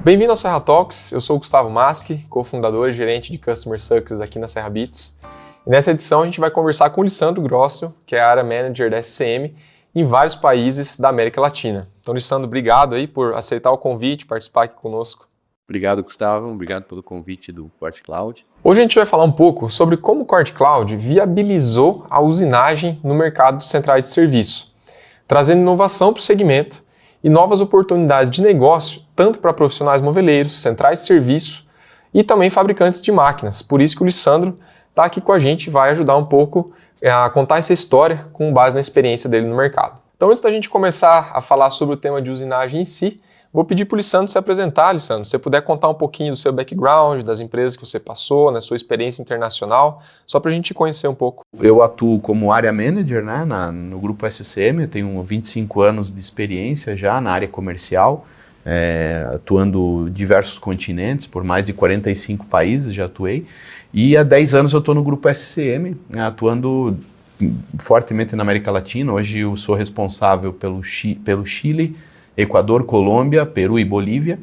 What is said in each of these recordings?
Bem-vindo ao Serra Talks, eu sou o Gustavo Maschi, cofundador e gerente de Customer Success aqui na Serra Beats. E nessa edição a gente vai conversar com o Lissandro Grossel, que é a área manager da SCM em vários países da América Latina. Então, Lissandro, obrigado aí por aceitar o convite, participar aqui conosco. Obrigado, Gustavo. Obrigado pelo convite do QuartCloud. Hoje a gente vai falar um pouco sobre como o QuartCloud viabilizou a usinagem no mercado de centrais de serviço, trazendo inovação para o segmento e novas oportunidades de negócio, tanto para profissionais moveleiros, centrais de serviço e também fabricantes de máquinas. Por isso que o Lissandro está aqui com a gente e vai ajudar um pouco a contar essa história com base na experiência dele no mercado. Então, antes da gente começar a falar sobre o tema de usinagem em si, vou pedir para o Lissandro se apresentar, Lissandro. Se você puder contar um pouquinho do seu background, das empresas que você passou, né, sua experiência internacional, só para a gente conhecer um pouco. Eu atuo como área manager, né, no grupo SCM, eu tenho 25 anos de experiência já na área comercial, atuando em diversos continentes, por mais de 45 países já atuei, e há 10 anos eu estou no grupo SCM, né, atuando fortemente na América Latina. Hoje eu sou responsável pelo Chile, Equador, Colômbia, Peru e Bolívia,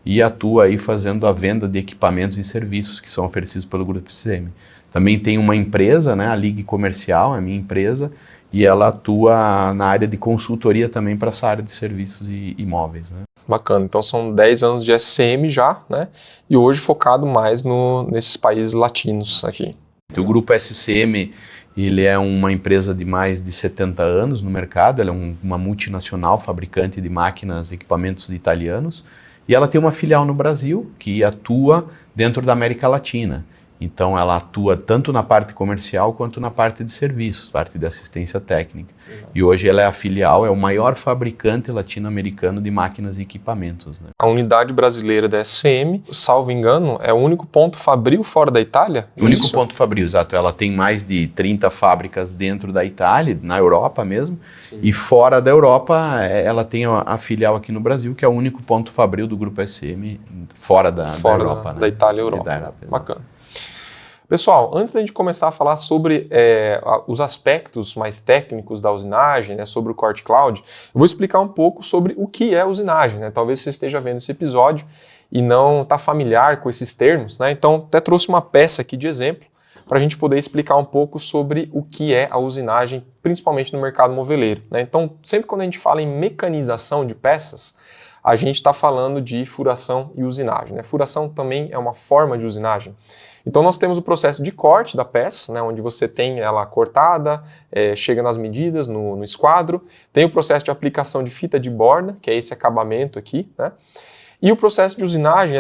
e atua aí fazendo a venda de equipamentos e serviços que são oferecidos pelo Grupo SCM. Também tem uma empresa, né, a Ligue Comercial, a minha empresa, e ela atua na área de consultoria também para essa área de serviços e imóveis, né. Bacana, então são 10 anos de SCM já, né, e hoje focado mais nesses países latinos aqui. O Grupo SCM, ele é uma empresa de mais de 70 anos no mercado, ela é uma multinacional fabricante de máquinas e equipamentos italianos, e ela tem uma filial no Brasil que atua dentro da América Latina. Então ela atua tanto na parte comercial quanto na parte de serviços, parte de assistência técnica. E hoje ela é a filial, é o maior fabricante latino-americano de máquinas e equipamentos, né? A unidade brasileira da SCM, salvo engano, é o único ponto fabril fora da Itália? O único ponto fabril, exato. Ela tem mais de 30 fábricas dentro da Itália, na Europa mesmo. Sim. E fora da Europa, ela tem a filial aqui no Brasil, que é o único ponto fabril do Grupo SCM fora da Europa. Da Itália e Europa. Bacana. Pessoal, antes da gente começar a falar sobre os aspectos mais técnicos da usinagem, né, sobre o QuartCloud, eu vou explicar um pouco sobre o que é usinagem, né? Talvez você esteja vendo esse episódio e não está familiar com esses termos, né? Então, até trouxe uma peça aqui de exemplo para a gente poder explicar um pouco sobre o que é a usinagem, principalmente no mercado moveleiro, né? Então, sempre quando a gente fala em mecanização de peças, a gente está falando de furação e usinagem, né? Furação também é uma forma de usinagem. Então nós temos o processo de corte da peça, né, onde você tem ela cortada, chega nas medidas, no esquadro. Tem o processo de aplicação de fita de borda, que é esse acabamento aqui, né? E o processo de usinagem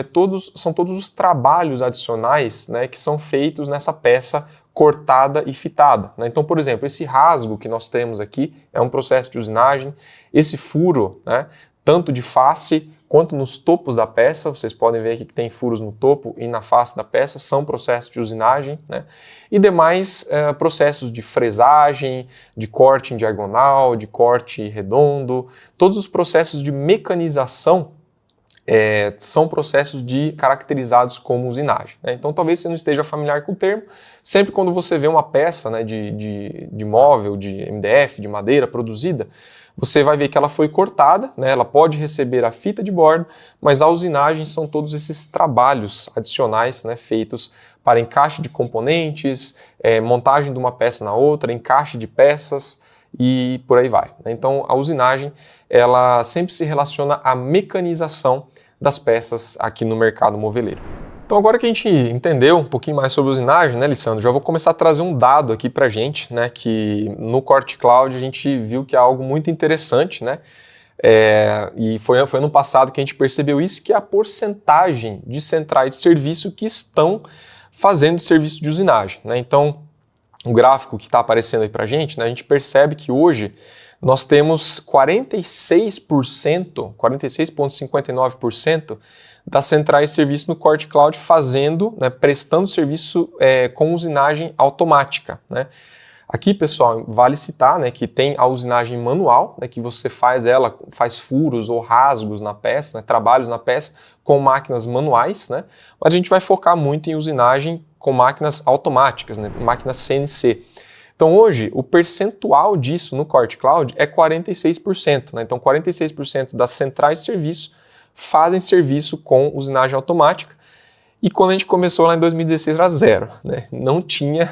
são todos os trabalhos adicionais, né, que são feitos nessa peça cortada e fitada, né? Então, por exemplo, esse rasgo que nós temos aqui é um processo de usinagem. Esse furo, né, tanto de face quanto nos topos da peça, vocês podem ver aqui que tem furos no topo e na face da peça, são processos de usinagem, né? E demais processos de fresagem, de corte em diagonal, de corte redondo, todos os processos de mecanização são processos caracterizados como usinagem, né? Então talvez você não esteja familiar com o termo. Sempre quando você vê uma peça, né, de móvel, de MDF, de madeira produzida, você vai ver que ela foi cortada, né? Ela pode receber a fita de bordo, mas a usinagem são todos esses trabalhos adicionais, né, feitos para encaixe de componentes, montagem de uma peça na outra, encaixe de peças e por aí vai, né? Então a usinagem ela sempre se relaciona à mecanização das peças aqui no mercado moveleiro. Então agora que a gente entendeu um pouquinho mais sobre usinagem, né, Lissandro, já vou começar a trazer um dado aqui pra gente, né, que no QuartCloud a gente viu que é algo muito interessante, né, e foi ano passado que a gente percebeu isso, que é a porcentagem de centrais de serviço que estão fazendo serviço de usinagem, né. Então o gráfico que está aparecendo aí pra gente, né, a gente percebe que hoje nós temos 46,59% das centrais de serviço no QuartCloud fazendo, né, prestando serviço com usinagem automática, né. Aqui, pessoal, vale citar, né, que tem a usinagem manual, né, que você faz furos ou rasgos na peça, né, trabalhos na peça com máquinas manuais, né, mas a gente vai focar muito em usinagem com máquinas automáticas, né, máquinas CNC. Então hoje o percentual disso no QuartCloud é 46%, né? Então 46% das centrais de serviço fazem serviço com usinagem automática. E quando a gente começou lá em 2016 era zero, né? Não tinha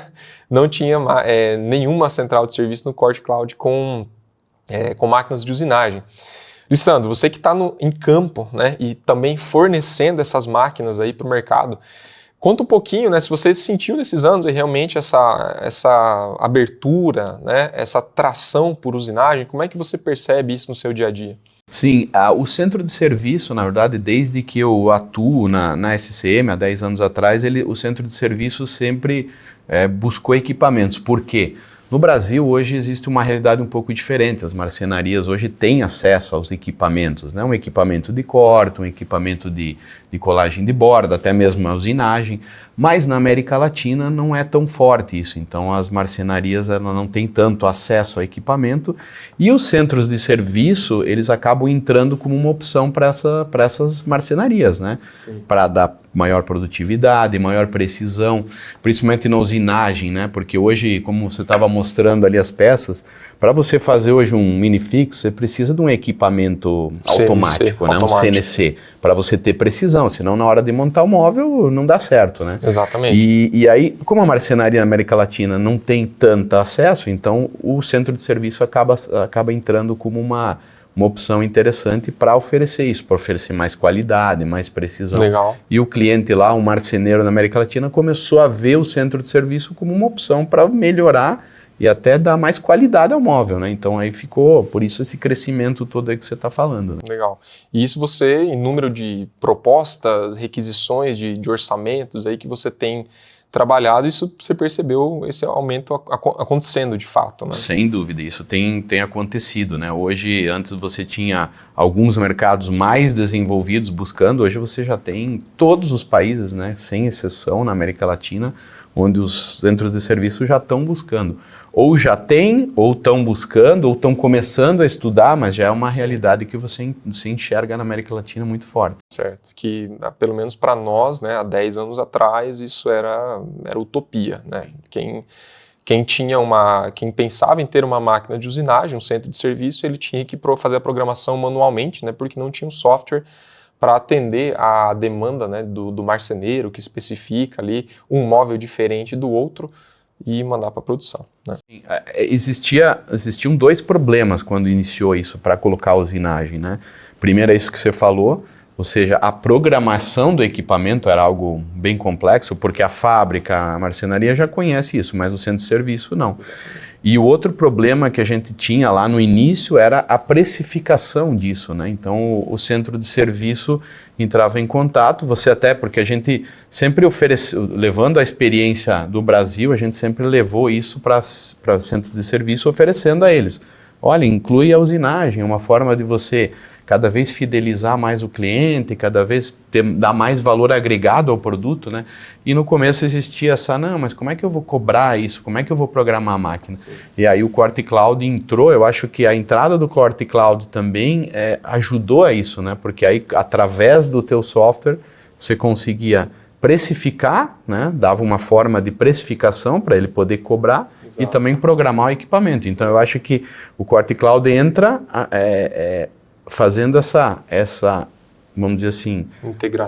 nenhuma central de serviço no Core Cloud com máquinas de usinagem. Lissandro, você que está em campo, né, e também fornecendo essas máquinas aí para o mercado, conta um pouquinho, né, se você sentiu nesses anos realmente essa abertura, né, essa tração por usinagem, como é que você percebe isso no seu dia a dia? Sim, o centro de serviço, na verdade, desde que eu atuo na SCM, há 10 anos atrás, o centro de serviço sempre buscou equipamentos. Por quê? No Brasil, hoje, existe uma realidade um pouco diferente. As marcenarias hoje têm acesso aos equipamentos, né? Um equipamento de corte, um equipamento de colagem de borda, até mesmo a usinagem. Mas na América Latina não é tão forte isso. Então, as marcenarias não têm tanto acesso ao equipamento e os centros de serviço, eles acabam entrando como uma opção para essas marcenarias, né? Para dar maior produtividade, maior precisão, principalmente na usinagem, né? Porque hoje, como você estava mostrando ali as peças, para você fazer hoje um minifix, você precisa de um equipamento automático, né? Um CNC, para você ter precisão, senão na hora de montar o móvel não dá certo, né? Exatamente. E aí, como a marcenaria na América Latina não tem tanto acesso, então o centro de serviço acaba entrando como uma opção interessante para oferecer isso, para oferecer mais qualidade, mais precisão. Legal. E o cliente lá, um marceneiro na América Latina, começou a ver o centro de serviço como uma opção para melhorar e até dar mais qualidade ao móvel, né? Então aí ficou, por isso esse crescimento todo aí que você está falando. Né? Legal. E isso você, em número de propostas, requisições de orçamentos aí que você tem trabalhado, isso você percebeu esse aumento acontecendo de fato, né? Sem dúvida, isso tem acontecido, né? Hoje, antes você tinha alguns mercados mais desenvolvidos buscando, hoje você já tem em todos os países, né? Sem exceção na América Latina, onde os centros de serviço já estão buscando. Ou já tem, ou estão buscando, ou estão começando a estudar, mas já é uma realidade que você enxerga na América Latina muito forte. Certo, que pelo menos para nós, né, há 10 anos atrás, isso era utopia, né? Quem pensava em ter uma máquina de usinagem, um centro de serviço, ele tinha que fazer a programação manualmente, né, porque não tinha um software para atender a demanda, né, do marceneiro, que especifica ali um móvel diferente do outro, e mandar para a produção. Né? Sim, existiam dois problemas quando iniciou isso para colocar a usinagem. Né? Primeiro é isso que você falou, ou seja, a programação do equipamento era algo bem complexo, porque a fábrica, a marcenaria já conhece isso, mas o centro de serviço não. E o outro problema que a gente tinha lá no início era a precificação disso, né? Então o centro de serviço entrava em contato, porque a gente sempre ofereceu, levando a experiência do Brasil, a gente sempre levou isso para centros de serviço oferecendo a eles. Olha, inclui a usinagem, uma forma de você cada vez fidelizar mais o cliente, cada vez dar mais valor agregado ao produto, né? E no começo existia mas como é que eu vou cobrar isso? Como é que eu vou programar a máquina? Sim. E aí o Core Cloud entrou, eu acho que a entrada do Core Cloud também ajudou a isso, né? Porque aí, através do teu software, você conseguia precificar, né? Dava uma forma de precificação para ele poder cobrar. Exato. E também programar o equipamento. Então eu acho que o Core Cloud entra fazendo essa, vamos dizer assim,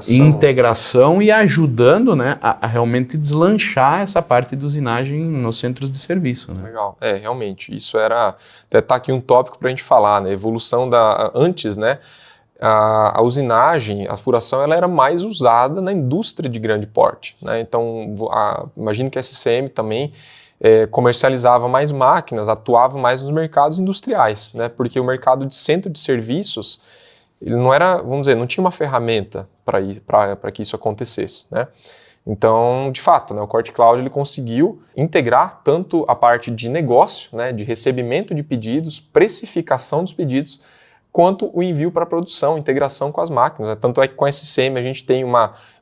integração e ajudando, né, a realmente deslanchar essa parte de usinagem nos centros de serviço. Né? Legal, realmente, isso até tá aqui um tópico para a gente falar, né, evolução antes, né, a usinagem, a furação, ela era mais usada na indústria de grande porte, né, então imagino que a SCM também comercializava mais máquinas, atuava mais nos mercados industriais, né? Porque o mercado de centro de serviços, ele não era, vamos dizer, não tinha uma ferramenta para que isso acontecesse, né? Então, de fato, né, o Core Cloud ele conseguiu integrar tanto a parte de negócio, né, de recebimento de pedidos, precificação dos pedidos, quanto o envio para produção, integração com as máquinas. Né? Tanto é que com a SCM a gente tem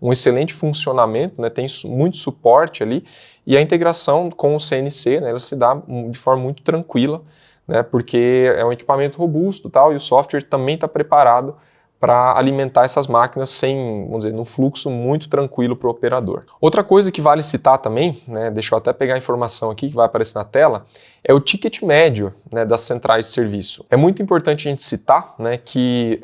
um excelente funcionamento, né, tem muito suporte ali, e a integração com o CNC, né, ela se dá de forma muito tranquila, né, porque é um equipamento robusto e o software também está preparado para alimentar essas máquinas vamos dizer, num fluxo muito tranquilo para o operador. Outra coisa que vale citar também, né, deixa eu até pegar a informação aqui que vai aparecer na tela, é o ticket médio, né, das centrais de serviço. É muito importante a gente citar, né, que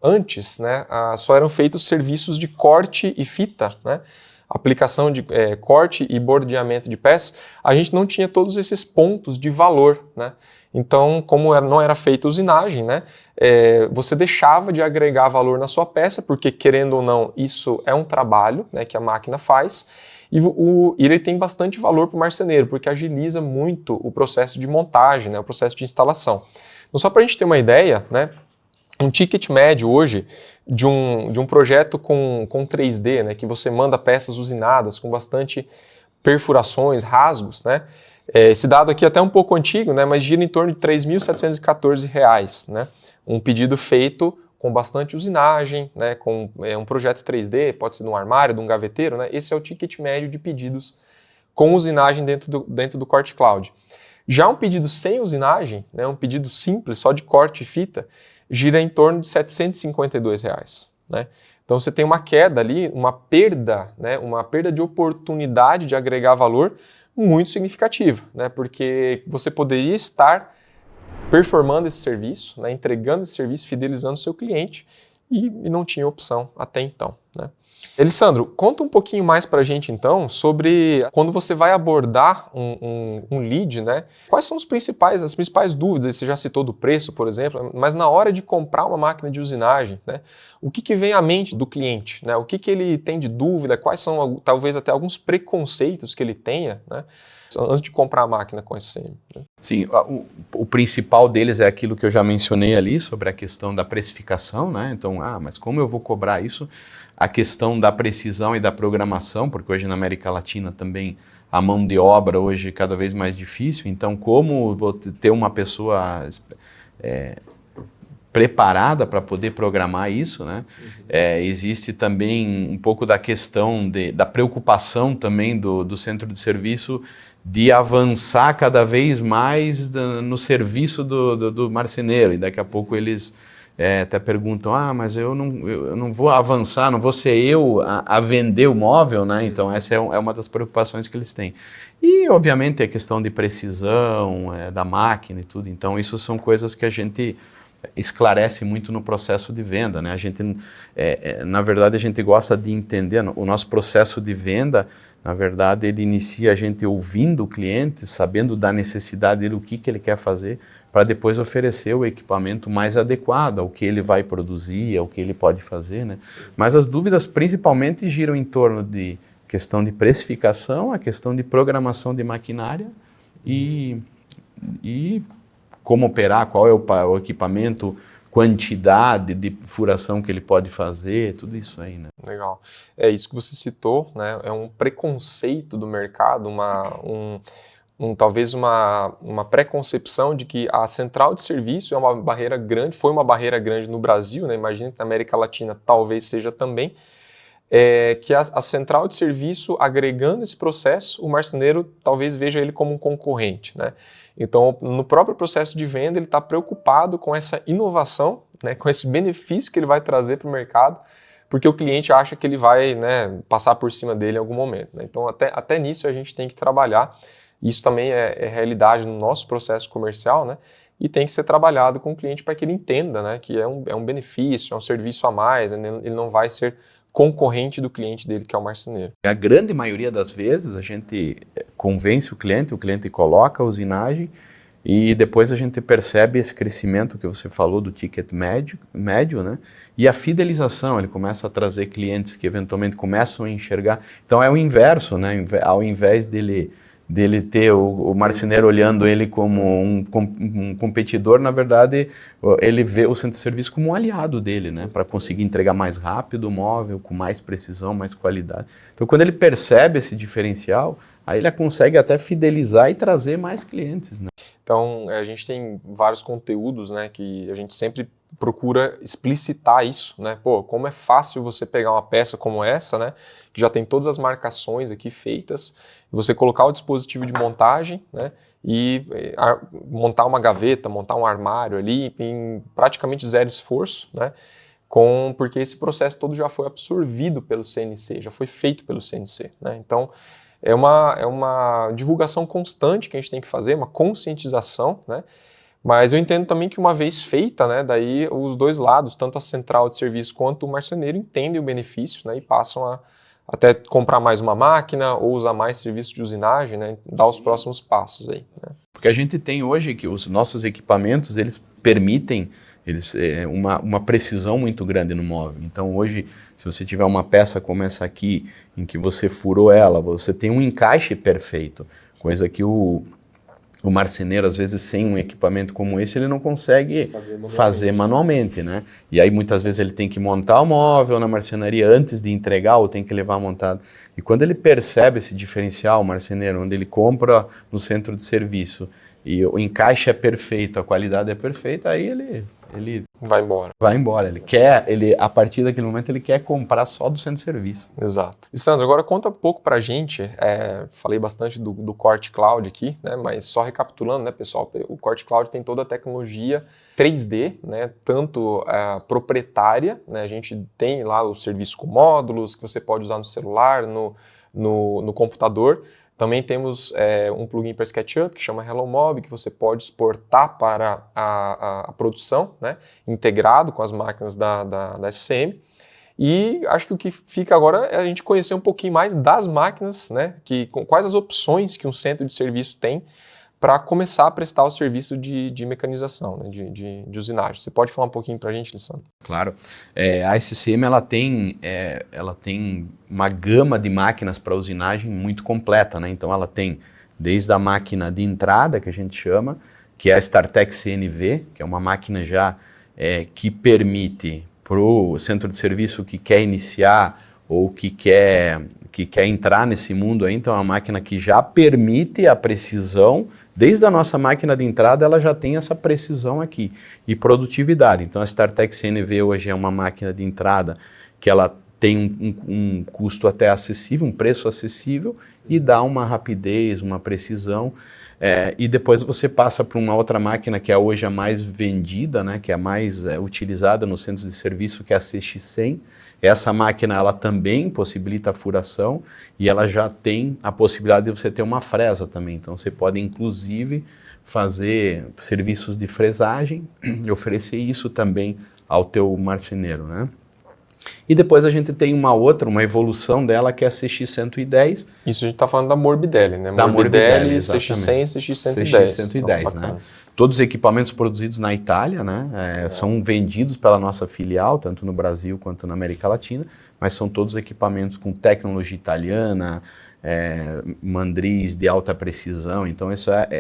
antes, né, só eram feitos serviços de corte e fita, né, aplicação de corte e bordeamento de peças, a gente não tinha todos esses pontos de valor, né? Então, como não era feita usinagem, né, você deixava de agregar valor na sua peça, porque querendo ou não, isso é um trabalho, né, que a máquina faz, e ele tem bastante valor para o marceneiro, porque agiliza muito o processo de montagem, né, o processo de instalação. Então, só para a gente ter uma ideia, né, um ticket médio hoje de um projeto com 3D, né, que você manda peças usinadas com bastante perfurações, rasgos, né? Esse dado aqui é até um pouco antigo, né, mas gira em torno de R$ 3.714, né? Um pedido feito com bastante usinagem, né, com um projeto 3D, pode ser de um armário, de um gaveteiro, né? Esse é o ticket médio de pedidos com usinagem dentro do Corte Cloud. Já um pedido sem usinagem, né, um pedido simples, só de corte e fita, gira em torno de R$ 752, né? Então você tem uma queda ali, uma perda, né, uma perda de oportunidade de agregar valor muito significativa, né, porque você poderia estar performando esse serviço, né, entregando esse serviço, fidelizando o seu cliente e não tinha opção até então, né? Elisandro, conta um pouquinho mais para a gente então sobre quando você vai abordar um lead, né? Quais são as principais dúvidas? Você já citou do preço, por exemplo, mas na hora de comprar uma máquina de usinagem, né? O que vem à mente do cliente, né? O que ele tem de dúvida? Quais são talvez até alguns preconceitos que ele tenha, né, antes de comprar a máquina com SCM? Né? Sim, o principal deles é aquilo que eu já mencionei ali sobre a questão da precificação, né? Então, mas como eu vou cobrar isso? A questão da precisão e da programação, porque hoje na América Latina também a mão de obra hoje é cada vez mais difícil, então como vou ter uma pessoa preparada para poder programar isso, né? Existe também um pouco da questão da preocupação também do centro de serviço de avançar cada vez mais no serviço do marceneiro, e daqui a pouco eles até perguntam, mas eu não vou avançar, não vou ser eu a vender o móvel, né? Então essa é uma das preocupações que eles têm. E obviamente a questão de precisão da máquina e tudo, então isso são coisas que a gente esclarece muito no processo de venda, né? A gente, na verdade, a gente gosta de entender o nosso processo de venda. Na verdade, ele inicia a gente ouvindo o cliente, sabendo da necessidade dele, o que ele quer fazer, para depois oferecer o equipamento mais adequado ao que ele vai produzir, ao que ele pode fazer, né? Mas as dúvidas principalmente giram em torno de questão de precificação, a questão de programação de maquinária e como operar, qual é o equipamento, quantidade de furação que ele pode fazer, tudo isso aí, né? Legal. É isso que você citou, né? É um preconceito do mercado, talvez uma preconcepção de que a central de serviço é uma barreira grande, foi uma barreira grande no Brasil, né? Imagino que na América Latina talvez seja também, que a central de serviço, agregando esse processo, o marceneiro talvez veja ele como um concorrente, né? Então, no próprio processo de venda, ele está preocupado com essa inovação, né, com esse benefício que ele vai trazer para o mercado, porque o cliente acha que ele vai, né, passar por cima dele em algum momento, né? Então, até nisso a gente tem que trabalhar. Isso também é realidade no nosso processo comercial, né? E tem que ser trabalhado com o cliente para que ele entenda, né, que é um benefício, é um serviço a mais, né, ele não vai ser concorrente do cliente dele, que é o marceneiro. A grande maioria das vezes a gente convence o cliente coloca a usinagem e depois a gente percebe esse crescimento que você falou do ticket médio, né? E a fidelização, ele começa a trazer clientes que eventualmente começam a enxergar. Então é o inverso, né? Ao invés dele ter o marceneiro olhando ele como um competidor, na verdade, ele vê o centro de serviço como um aliado dele, né? Para conseguir entregar mais rápido o móvel, com mais precisão, mais qualidade. Então, quando ele percebe esse diferencial, aí ele consegue até fidelizar e trazer mais clientes, né? Então, a gente tem vários conteúdos, né, que a gente sempre procura explicitar isso, né? Pô, como é fácil você pegar uma peça como essa, né, que já tem todas as marcações aqui feitas, você colocar o dispositivo de montagem, né, e montar uma gaveta, montar um armário ali em praticamente zero esforço, né, porque esse processo todo já foi absorvido pelo CNC, já foi feito pelo CNC, né? Então, é uma divulgação constante que a gente tem que fazer, uma conscientização, né, Mas eu entendo também que uma vez feita, né, daí os dois lados, tanto a central de serviço quanto o marceneiro, entendem o benefício, né, e passam a até comprar mais uma máquina ou usar mais serviço de usinagem, né, dar os próximos passos aí, né. Porque a gente tem hoje que os nossos equipamentos, eles permitem uma precisão muito grande no móvel. Então hoje, se você tiver uma peça como essa aqui, em que você furou ela, você tem um encaixe perfeito, coisa que o marceneiro, às vezes, sem um equipamento como esse, ele não consegue fazer manualmente, né? E aí, muitas vezes, ele tem que montar o móvel na marcenaria antes de entregar, ou tem que levar montado. E quando ele percebe esse diferencial, o marceneiro, onde ele compra no centro de serviço, e o encaixe é perfeito, a qualidade é perfeita, aí ele vai embora. Vai embora. A partir daquele momento, ele quer comprar só do centro de serviço. Exato. E Sandro, agora conta um pouco pra gente, falei bastante do Corte Cloud aqui, né, mas só recapitulando, né, pessoal, o Corte Cloud tem toda a tecnologia 3D, né, tanto proprietária, né, a gente tem lá o serviço com módulos que você pode usar no celular, no computador. Também temos um plugin para SketchUp que chama HelloMob, que você pode exportar para a produção, né, integrado com as máquinas da SCM. E acho que o que fica agora é a gente conhecer um pouquinho mais das máquinas, né, quais as opções que um centro de serviço tem para começar a prestar o serviço de mecanização, né, de usinagem. Você pode falar um pouquinho para a gente, Lissandro? Claro. A SCM ela tem uma gama de máquinas para usinagem muito completa, né? Então ela tem desde a máquina de entrada, que a gente chama, que é a StarTech CNV, que é uma máquina já que permite para o centro de serviço que quer iniciar ou que quer entrar nesse mundo aí, então é uma máquina que já permite a precisão. Desde a nossa máquina de entrada, ela já tem essa precisão aqui e produtividade. Então, a StarTech CNV hoje é uma máquina de entrada que ela tem um custo até acessível, um preço acessível e dá uma rapidez, uma precisão. E depois você passa para uma outra máquina que é hoje a mais vendida, né, que é a mais utilizada nos centros de serviço, que é a CX100. Essa máquina ela também possibilita a furação e ela já tem a possibilidade de você ter uma fresa também. Então você pode inclusive fazer serviços de fresagem e oferecer isso também ao teu marceneiro, né? E depois a gente tem uma evolução dela que é a CX110. Isso a gente está falando da Morbidelli, né? Da Morbidelli, CX100 e CX110. CX110, né? Todos os equipamentos produzidos na Itália, né? São vendidos pela nossa filial, tanto no Brasil quanto na América Latina, mas são todos equipamentos com tecnologia italiana, mandriz de alta precisão, então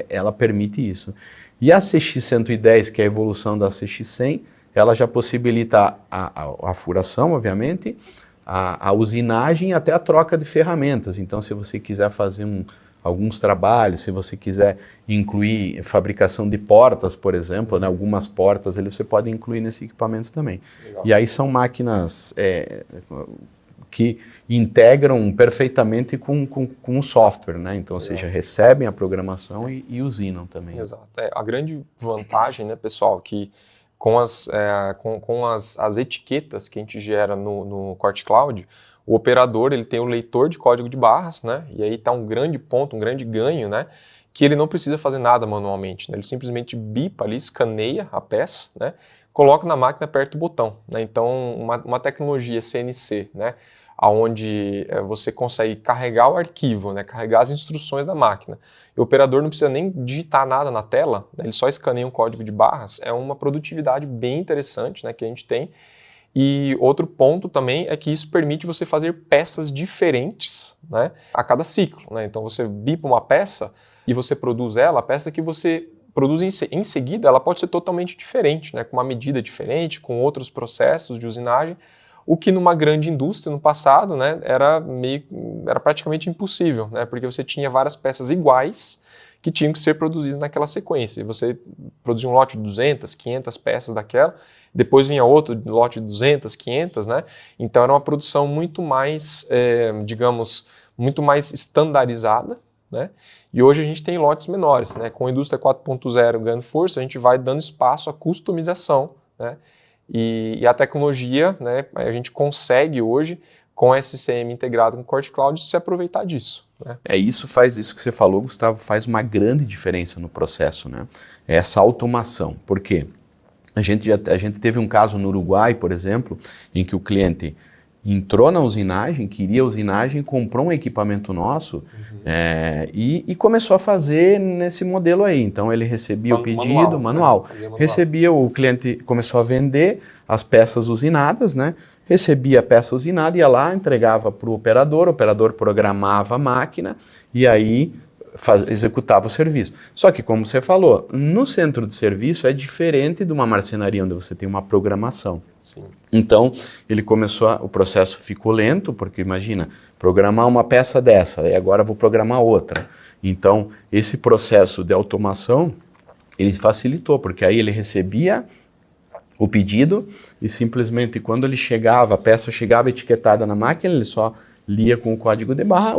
ela permite isso. E a CX110, que é a evolução da CX100, ela já possibilita a furação, obviamente, a usinagem e até a troca de ferramentas. Então, se você quiser fazer alguns trabalhos, se você quiser incluir fabricação de portas, por exemplo, né, algumas portas você pode incluir nesse equipamento também. Legal. E aí são máquinas que integram perfeitamente com o software, né? Então, ou seja, recebem a programação e usinam também. Exato. A grande vantagem, né, pessoal, que com as etiquetas que a gente gera no Corte Cloud, o operador ele tem o leitor de código de barras, né? E aí está um grande ponto, um grande ganho, né? Que ele não precisa fazer nada manualmente, né? Ele simplesmente bipa ali, escaneia a peça, né? Coloca na máquina, aperta o botão, né? Então, uma tecnologia CNC, né? Onde você consegue carregar o arquivo, né? Carregar as instruções da máquina. E o operador não precisa nem digitar nada na tela, né? Ele só escaneia um código de barras. É uma produtividade bem interessante, né? Que a gente tem. E outro ponto também é que isso permite você fazer peças diferentes, né, a cada ciclo, né? Então você bipa uma peça e você produz ela, a peça que você produz em seguida, ela pode ser totalmente diferente, né, com uma medida diferente, com outros processos de usinagem, o que numa grande indústria no passado, né, era praticamente impossível, né, porque você tinha várias peças iguais que tinham que ser produzidas naquela sequência. E você produzia um lote de 200, 500 peças daquela, depois vinha outro lote de 200, 500, né? Então era uma produção muito mais, digamos, muito mais estandarizada, né? E hoje a gente tem lotes menores, né? Com a indústria 4.0 ganhando força, a gente vai dando espaço à customização, né? E a tecnologia, né? A gente consegue hoje, com a SCM integrado com o Corte Cloud, se aproveitar disso. né? Isso que você falou, Gustavo, faz uma grande diferença no processo, né? Essa automação. Por quê? A gente teve um caso no Uruguai, por exemplo, em que o cliente entrou na usinagem, queria a usinagem, comprou um equipamento nosso e começou a fazer nesse modelo aí. Então ele recebia o pedido, manual. Recebia, o cliente começou a vender as peças usinadas, né? Recebia a peça usinada, ia lá, entregava para o operador programava a máquina e aí executava o serviço. Só que, como você falou, no centro de serviço é diferente de uma marcenaria onde você tem uma programação. Sim. Então, o processo ficou lento, porque imagina, programar uma peça dessa, e agora vou programar outra. Então, esse processo de automação, ele facilitou, porque aí ele recebia o pedido e simplesmente quando ele chegava, a peça chegava etiquetada na máquina, ele só lia com o código de barra,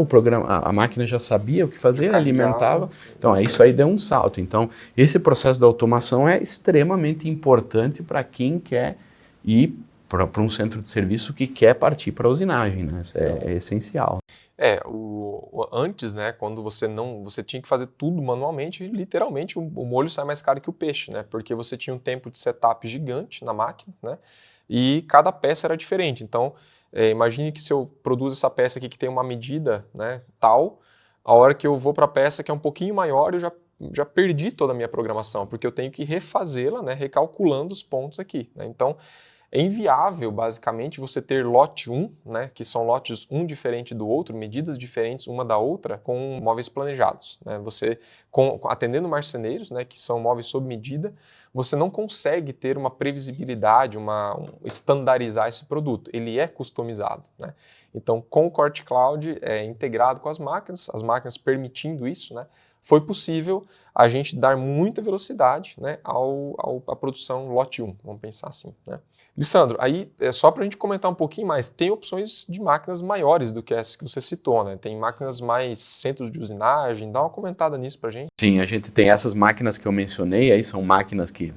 a máquina já sabia o que fazer, alimentava. Então, isso aí deu um salto. Então, esse processo da automação é extremamente importante para quem quer ir para um centro de serviço que quer partir para a usinagem, né? Isso é essencial. Antes, né, quando você tinha que fazer tudo manualmente, literalmente o molho sai mais caro que o peixe, né? Porque você tinha um tempo de setup gigante na máquina, né? E cada peça era diferente. Então, imagine que se eu produzo essa peça aqui que tem uma medida, né, tal, a hora que eu vou para a peça que é um pouquinho maior, eu já perdi toda a minha programação, porque eu tenho que refazê-la, né, recalculando os pontos aqui, né? Então, é inviável, basicamente, você ter lote 1, né, que são lotes um diferente do outro, medidas diferentes uma da outra, com móveis planejados, né? Você, atendendo marceneiros, né, que são móveis sob medida, você não consegue ter uma previsibilidade, estandarizar esse produto. Ele é customizado, né? Então, com o Corte Cloud integrado com as máquinas permitindo isso, né, foi possível a gente dar muita velocidade, né, à produção lote 1, vamos pensar assim, né? Lissandro, aí só para a gente comentar um pouquinho mais, tem opções de máquinas maiores do que essa que você citou, né? Tem máquinas mais centros de usinagem, dá uma comentada nisso para a gente. Sim, a gente tem essas máquinas que eu mencionei, aí são máquinas que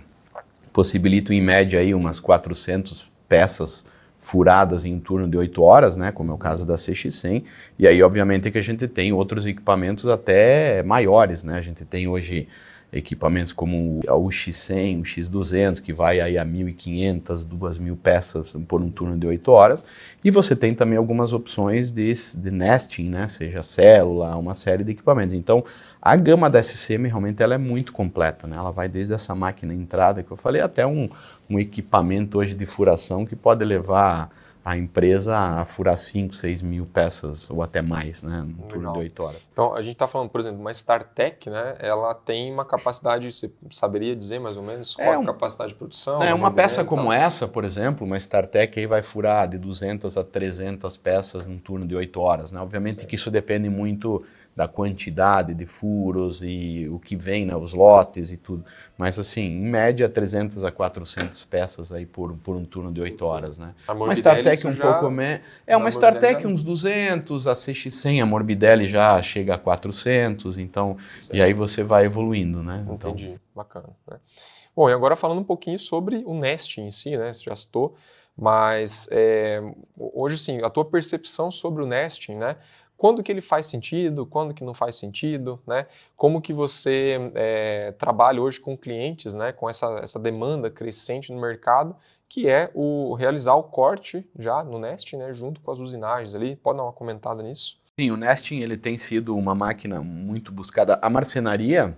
possibilitam em média aí umas 400 peças furadas em torno de 8 horas, né, como é o caso da CX100, e aí obviamente que a gente tem outros equipamentos até maiores, né, a gente tem hoje equipamentos como o X100, o X200, que vai aí a 1.500, 2.000 peças por um turno de 8 horas, e você tem também algumas opções de nesting, né, seja célula, uma série de equipamentos. Então, a gama da SCM realmente ela é muito completa, né, ela vai desde essa máquina entrada que eu falei até um equipamento hoje de furação que pode levar a empresa a furar 5, 6 mil peças ou até mais, né, no turno de 8 horas. Então, a gente está falando, por exemplo, uma StarTech, né, ela tem uma capacidade, você saberia dizer mais ou menos qual a capacidade de produção? Uma peça como essa, por exemplo, uma StarTech aí vai furar de 200 a 300 peças no turno de 8 horas, né? Obviamente que isso depende muito da quantidade de furos e o que vem, né, os lotes e tudo. Mas assim, em média 300 a 400 peças aí por um turno de 8 horas, né? Uma StarTech um pouco menos. Uma StarTech uns 200, a CX100, a Morbidelli já chega a 400, então, e aí você vai evoluindo, né? Entendi, bacana, né? Bom, e agora falando um pouquinho sobre o nesting em si, né? Você já citou, mas hoje sim, a tua percepção sobre o nesting, né? Quando que ele faz sentido, quando que não faz sentido, né? Como que você trabalha hoje com clientes, né? Com essa demanda crescente no mercado, que é o realizar o corte já no nesting, né? Junto com as usinagens ali. Pode dar uma comentada nisso? Sim, o nesting ele tem sido uma máquina muito buscada. A marcenaria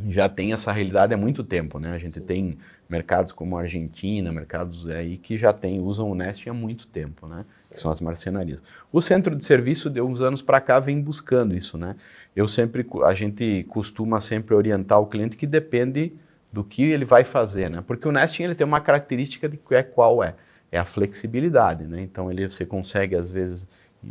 já tem essa realidade há muito tempo, né? A gente tem mercados como a Argentina, mercados aí que já usam o nesting há muito tempo, né? Que são as marcenarias. O centro de serviço de uns anos para cá vem buscando isso, né? A gente costuma sempre orientar o cliente que depende do que ele vai fazer, né? Porque o nesting ele tem uma característica de qual é a flexibilidade, né? Então você consegue às vezes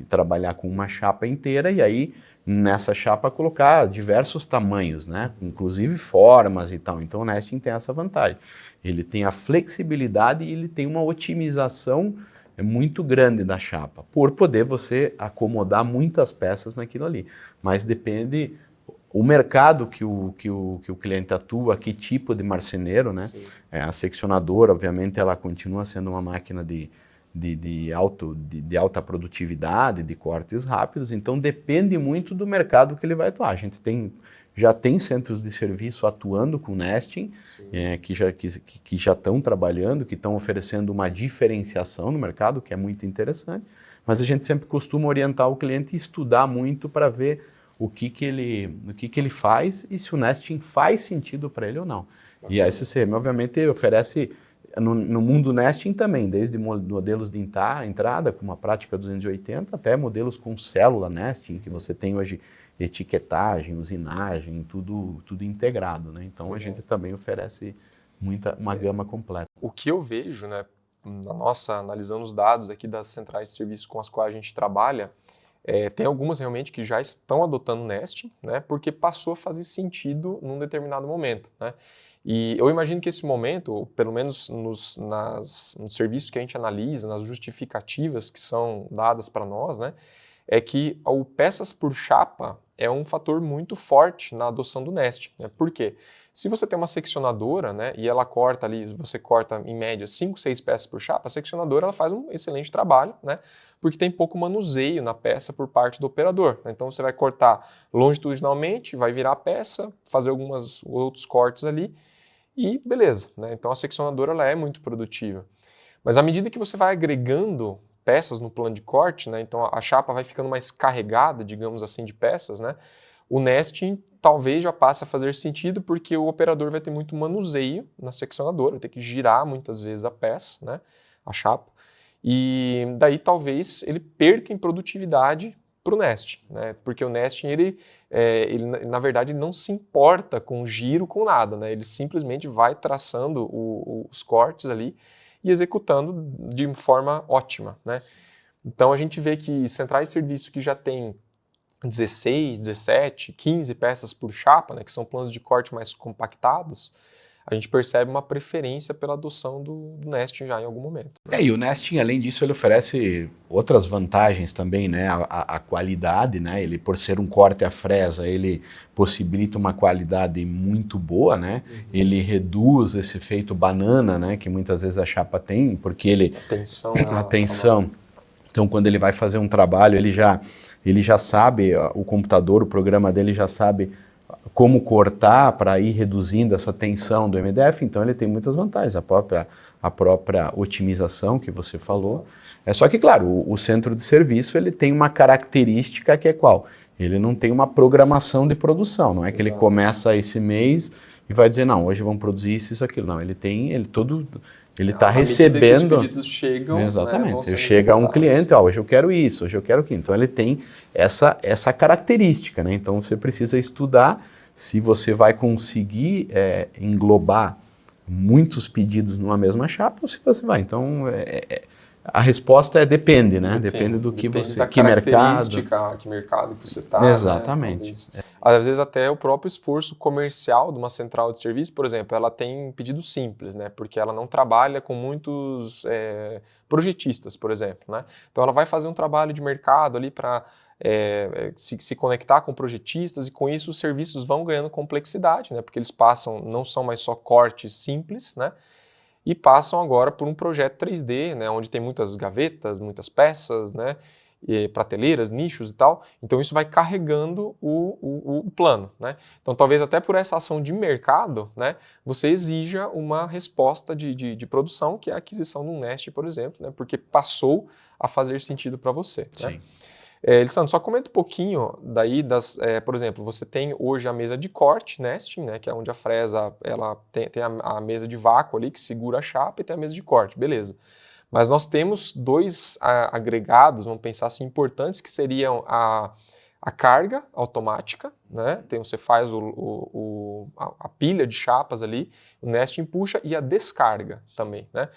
trabalhar com uma chapa inteira e aí nessa chapa colocar diversos tamanhos, né? Inclusive formas e tal. Então o nesting tem essa vantagem. Ele tem a flexibilidade e ele tem uma otimização muito grande da chapa, por poder você acomodar muitas peças naquilo ali. Mas depende o mercado que o cliente atua, que tipo de marceneiro, né? A seccionadora, obviamente, ela continua sendo uma máquina de de alta produtividade, de cortes rápidos, então depende muito do mercado que ele vai atuar. A gente já tem centros de serviço atuando com nesting, que já estão trabalhando, que estão oferecendo uma diferenciação no mercado, que é muito interessante, mas a gente sempre costuma orientar o cliente e estudar muito para ver o que ele faz e se o nesting faz sentido para ele ou não. E a SCM, obviamente, oferece, no mundo nesting também, desde modelos de entrada, com uma prática 280, até modelos com célula nesting, que você tem hoje etiquetagem, usinagem, tudo integrado, né? Então a gente também oferece uma gama completa. O que eu vejo, né, analisando os dados aqui das centrais de serviço com as quais a gente trabalha, tem algumas realmente que já estão adotando nesting, né, porque passou a fazer sentido num determinado momento, né? E eu imagino que esse momento, pelo menos nos serviços que a gente analisa, nas justificativas que são dadas para nós, né, é que o peças por chapa é um fator muito forte na adoção do nesting, né? Por quê? Se você tem uma seccionadora, né, e ela corta ali, você corta em média 5, 6 peças por chapa, a seccionadora ela faz um excelente trabalho, né, porque tem pouco manuseio na peça por parte do operador, né? Então você vai cortar longitudinalmente, vai virar a peça, fazer alguns outros cortes ali e beleza, né? Então a seccionadora ela é muito produtiva. Mas à medida que você vai agregando peças no plano de corte, né, então a chapa vai ficando mais carregada, digamos assim, de peças, né, o nesting talvez já passe a fazer sentido porque o operador vai ter muito manuseio na seccionadora, vai ter que girar muitas vezes a peça, né, a chapa, e daí talvez ele perca em produtividade para o nesting, né, porque o nesting ele na verdade não se importa com giro, com nada, né, ele simplesmente vai traçando os cortes ali e executando de forma ótima, né? Então a gente vê que centrais de serviço que já tem 16, 17, 15 peças por chapa, né, que são planos de corte mais compactados, a gente percebe uma preferência pela adoção do nesting já em algum momento. Né? E o nesting, além disso, ele oferece outras vantagens também, né? A qualidade, né? Ele, por ser um corte à fresa, ele possibilita uma qualidade muito boa, né? Uhum. Ele reduz esse efeito banana, né? Que muitas vezes a chapa tem, porque ele... A tensão. Então, quando ele vai fazer um trabalho, ele já sabe, o computador, o programa dele já sabe como cortar para ir reduzindo essa tensão do MDF, então ele tem muitas vantagens, a própria otimização que você falou. Só que, claro, o centro de serviço ele tem uma característica que é qual? Ele não tem uma programação de produção, não é que ele começa esse mês e vai dizer, não, hoje vamos produzir isso, aquilo. Não, ele está recebendo... Os pedidos chegam, exatamente, chega um cliente, hoje eu quero isso, hoje eu quero aquilo. Então ele tem essa característica, né? Então você precisa estudar se você vai conseguir englobar muitos pedidos numa mesma chapa ou se você vai. Então a resposta depende, né? Depende do que você... Que mercado que você está. Exatamente. Né? Às vezes até o próprio esforço comercial de uma central de serviço, por exemplo, ela tem pedido simples, né? Porque ela não trabalha com muitos projetistas, por exemplo, né? Então ela vai fazer um trabalho de mercado ali para se conectar com projetistas e com isso os serviços vão ganhando complexidade, né? Porque eles não são mais só cortes simples, né? E passam agora por um projeto 3D, né, onde tem muitas gavetas, muitas peças, né, e prateleiras, nichos e tal. Então isso vai carregando o plano, né? Então talvez até por essa ação de mercado, né, você exija uma resposta de produção, que é a aquisição de um nesting, por exemplo, né, porque passou a fazer sentido para você. Sim. Né? Alessandro, só comenta um pouquinho daí por exemplo, você tem hoje a mesa de corte, nesting, né, que é onde a fresa ela tem a mesa de vácuo ali que segura a chapa e tem a mesa de corte, beleza. Mas nós temos dois agregados, vamos pensar assim, importantes, que seriam a carga automática, né, então você faz a pilha de chapas ali, o nesting puxa, e a descarga também, né.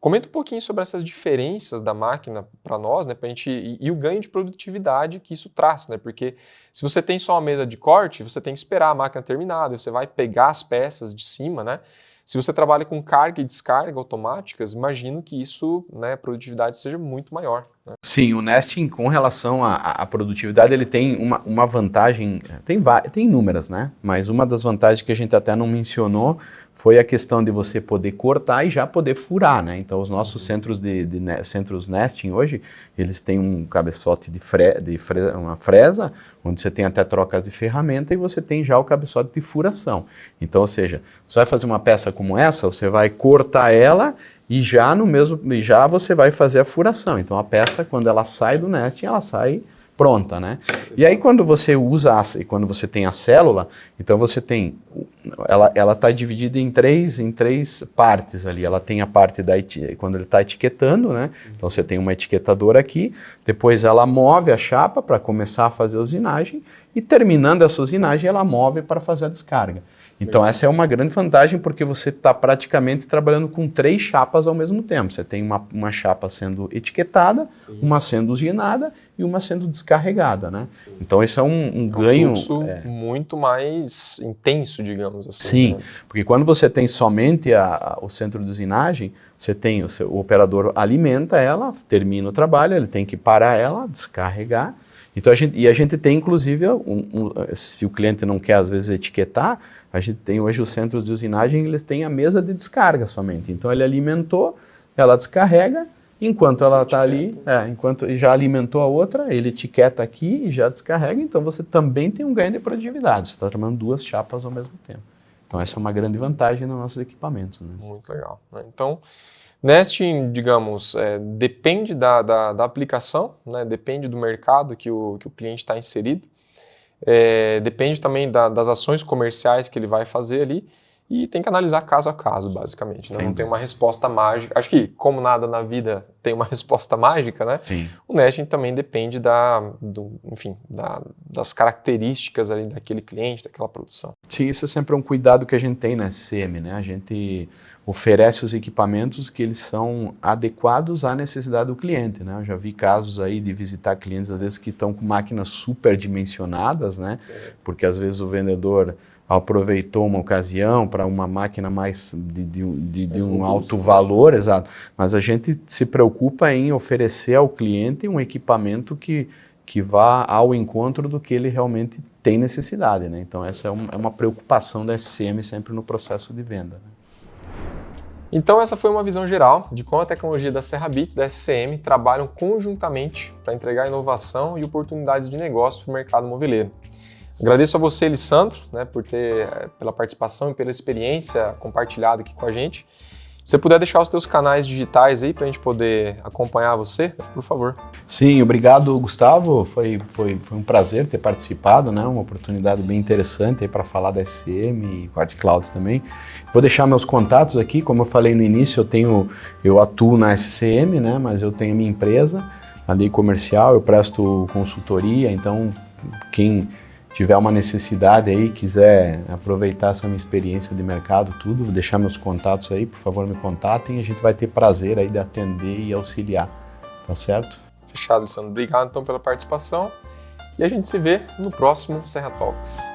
Comenta um pouquinho sobre essas diferenças da máquina para nós, né, e o ganho de produtividade que isso traz, né, porque se você tem só uma mesa de corte, você tem que esperar a máquina terminada, você vai pegar as peças de cima, né. Se você trabalha com carga e descarga automáticas, imagino que isso, né, a produtividade seja muito maior. né? Sim, o nesting com relação à produtividade, ele tem uma vantagem, tem inúmeras, né? Mas uma das vantagens que a gente até não mencionou foi a questão de você poder cortar e já poder furar, né? Então, os nossos centros centros nesting hoje, eles têm um cabeçote uma fresa, onde você tem até trocas de ferramenta e você tem já o cabeçote de furação. Então, ou seja, você vai fazer uma peça como essa, você vai cortar ela e já você vai fazer a furação. Então, a peça, quando ela sai do nesting, ela sai pronta, né? E aí quando você quando você tem a célula, então você tem, ela está dividida em três partes ali. Ela tem a parte quando ele está etiquetando, né? Então você tem uma etiquetadora aqui, depois ela move a chapa para começar a fazer a usinagem e terminando essa usinagem ela move para fazer a descarga. Então essa é uma grande vantagem porque você está praticamente trabalhando com 3 chapas ao mesmo tempo. Você tem uma chapa sendo etiquetada, sim, uma sendo usinada e uma sendo descarregada, né? Sim. Então esse é um ganho... fluxo muito mais intenso, digamos assim. Sim, né? Porque quando você tem somente o centro de usinagem, você tem o operador alimenta ela, termina o trabalho, ele tem que parar ela, descarregar. Então a gente tem inclusive, se o cliente não quer às vezes etiquetar, a gente tem hoje os centros de usinagem, eles têm a mesa de descarga somente. Então ele alimentou, ela descarrega, enquanto ela está ali, enquanto já alimentou a outra, ele etiqueta aqui e já descarrega, então você também tem um ganho de produtividade, você está trabalhando 2 chapas ao mesmo tempo. Então essa é uma grande vantagem nos nossos equipamentos, né? Muito legal, né? Então, nesting, digamos, depende da aplicação, né? Depende do mercado que o cliente está inserido, depende também das ações comerciais que ele vai fazer ali e tem que analisar caso a caso, basicamente. Né? Não tem uma resposta mágica. Acho que, como nada na vida tem uma resposta mágica, né? Sim. O nesting também depende das características ali daquele cliente, daquela produção. Sim, isso é sempre um cuidado que a gente tem na SCM, né? A gente oferece os equipamentos que eles são adequados à necessidade do cliente, né? Eu já vi casos aí de visitar clientes, às vezes, que estão com máquinas superdimensionadas, né? Sim. Porque às vezes o vendedor aproveitou uma ocasião para uma máquina mais de um alto valor, exato. Mas a gente se preocupa em oferecer ao cliente um equipamento que vá ao encontro do que ele realmente tem necessidade, né? Então essa é uma preocupação da SCM sempre no processo de venda, né? Então essa foi uma visão geral de como a tecnologia da Serrabits, da SCM, trabalham conjuntamente para entregar inovação e oportunidades de negócio para o mercado moveleiro. Agradeço a você, Lissandro, né, pela participação e pela experiência compartilhada aqui com a gente. Se você puder deixar os teus canais digitais aí para a gente poder acompanhar você, por favor. Sim, obrigado, Gustavo. Foi um prazer ter participado, né? Uma oportunidade bem interessante para falar da SCM e QuartCloud também. Vou deixar meus contatos aqui. Como eu falei no início, eu atuo na SCM, né? Mas eu tenho minha empresa, a Lei Comercial, eu presto consultoria. Então, quem tiver uma necessidade aí, quiser aproveitar essa minha experiência de mercado, tudo, vou deixar meus contatos aí, por favor me contatem e a gente vai ter prazer aí de atender e auxiliar, tá certo? Fechado, Lissandro. Obrigado então pela participação e a gente se vê no próximo Serra Talks.